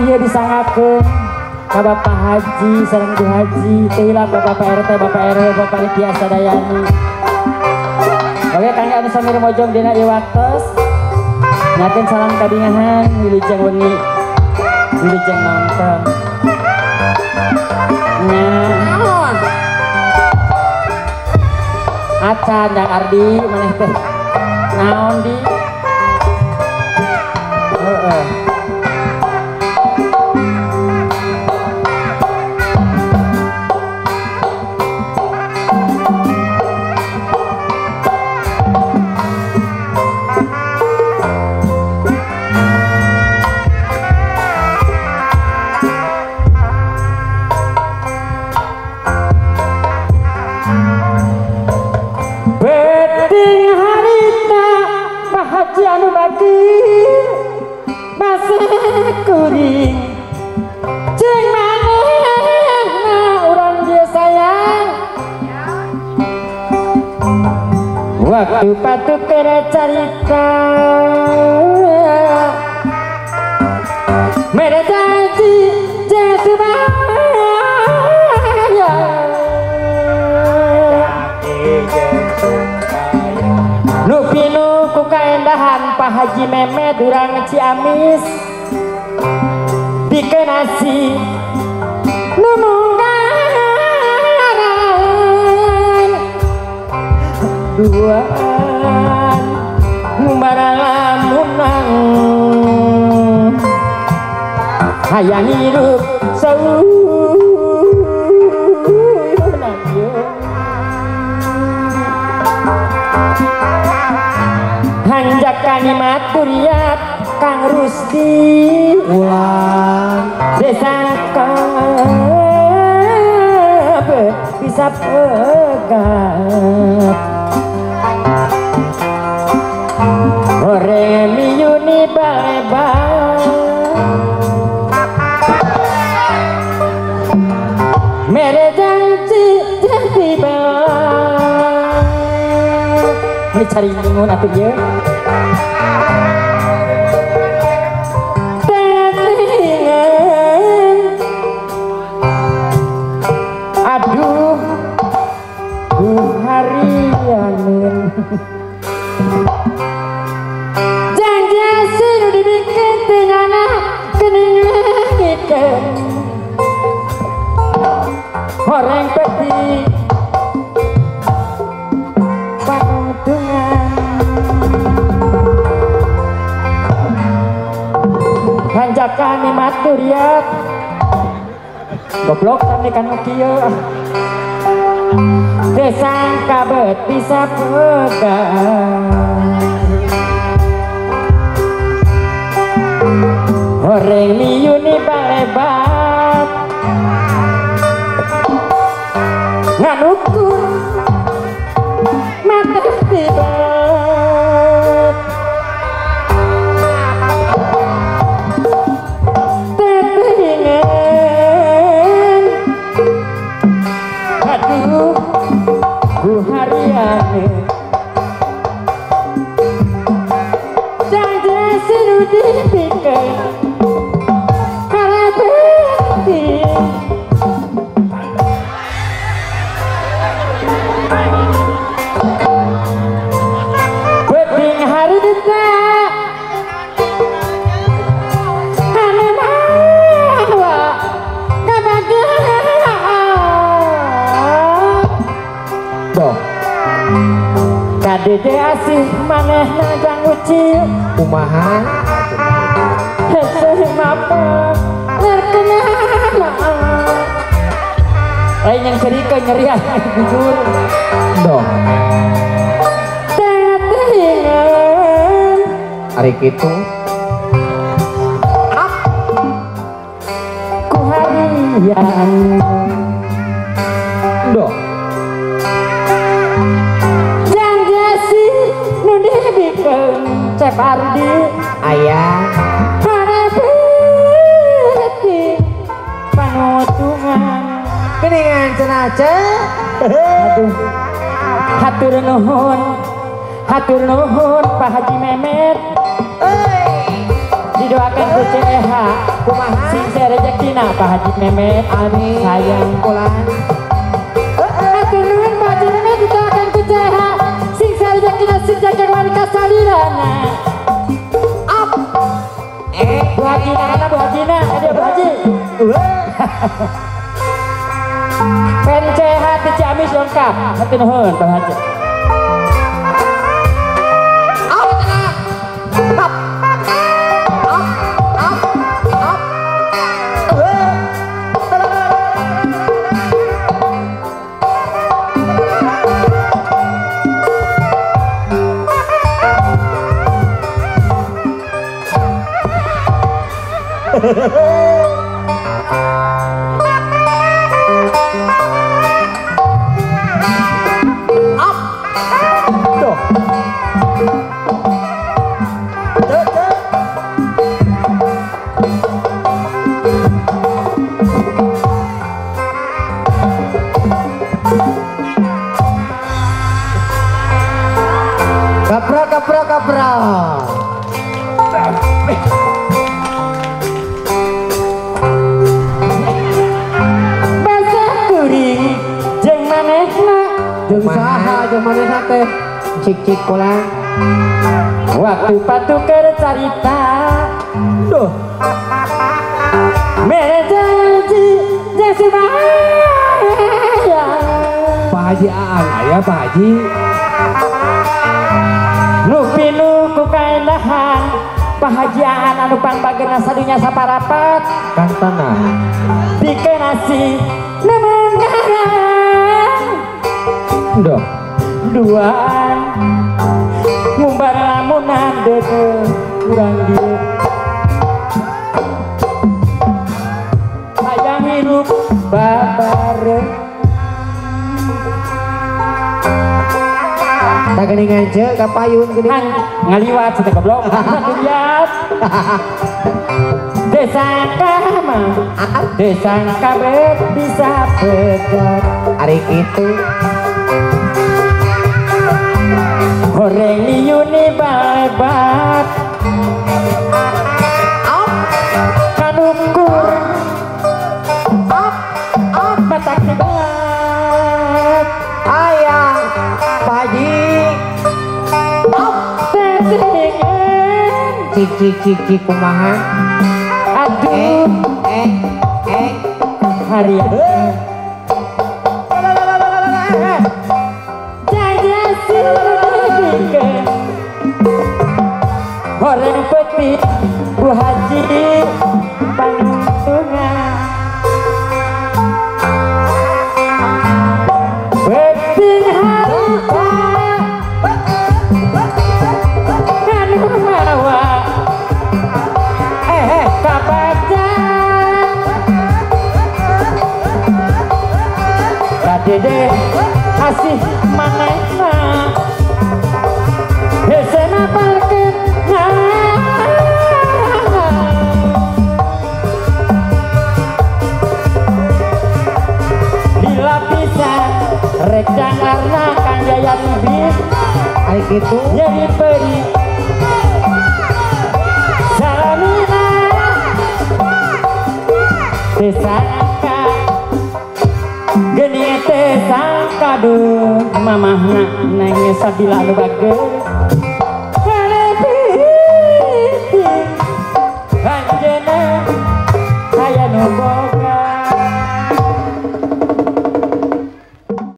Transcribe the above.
iya disangakeun ka Bapak Haji sareng Bu Haji teulah ka Bapak RT Bapak RW Bapak Litya Sadayani. Oke kangge anu sami mojong dina ieu waktos nyakeun salam kabingahan wilujeng wengi wilujeng nonton naon acan yang Ardi maneh teh naon di heeh anu bagi masih kuring cing manehna urang dia sayang waktu patuh kere carita mere janji jatuh nu pinu ku kaendahan Pak Haji Memet urang Ciamis pikeun nasi nu munggaran duaan nu barang lamunang hayang hirup hanjakani maturiat Kang Rusdi ulang desa kabeh bisa pegat ore miyuni balebal mere janji jadi bal ini cari ngingun atuh ye aduh Bu harianin janji nu dibikin tinyana keningan horeng peti pakutungan hanjakani maturiat goblok kami kan kieu desa kabet bisa pegang horeng miyuni balebat nganukur mata tiba Bu hariane janji sinu dipikeun kalebeti beting hari dita anu mawa kabagean kadede asih manehna jang ucil kumaha heseh mapa nerkenana lain yang cerita nyerian jujur dong tetingan hari kitu ku harian dong Cep Ardi ayah parebeti panutungan keningan cenace aduh hatur nuhun Pak Haji Memet didoakan ku CEH kumaha sing rezekina Pak Haji Memet amin sayang pulang atur nuhun Pak Haji Memet didoakan ku CEH sing rezekina sing jaga wanita salirana up Bu Haji mana Bu Haji na ada Bu Haji pen CEH di Ciamis lengkap atur nuhun Pak Haji kapra basah kuring jeung manehna jeung saha jeung manehna teh cik-cik pulang waktu patuker carita duh mere janji jeung subaya Pak Haji Aang aya Pak Haji nu pilu ku kaendahan Pak Haji Aan anu panbagena sadunya saparapat kang tanah dikenasi nemenggarang doh duaan ngumbar lamunan deke kurang dieu hayang hirup babareng tak geningan cek kapayun geningan ngaliwat kita goblok lihat desa kama desa kabet bisa pegat hari itu goreng liuni balebat kanukur batak dibelat ayang pagi cik kumaha aduh hari jaja sidikeun horeng peti Bu Haji panuntungan beting harita anu mawa kabajan kadede asih manehna hesena parkeun dilapisan rek jangarna Kang Jaya Tibis ari kitu jadi peri salamina tesangka geni tesangka duh mamahna nangis sabila nu bager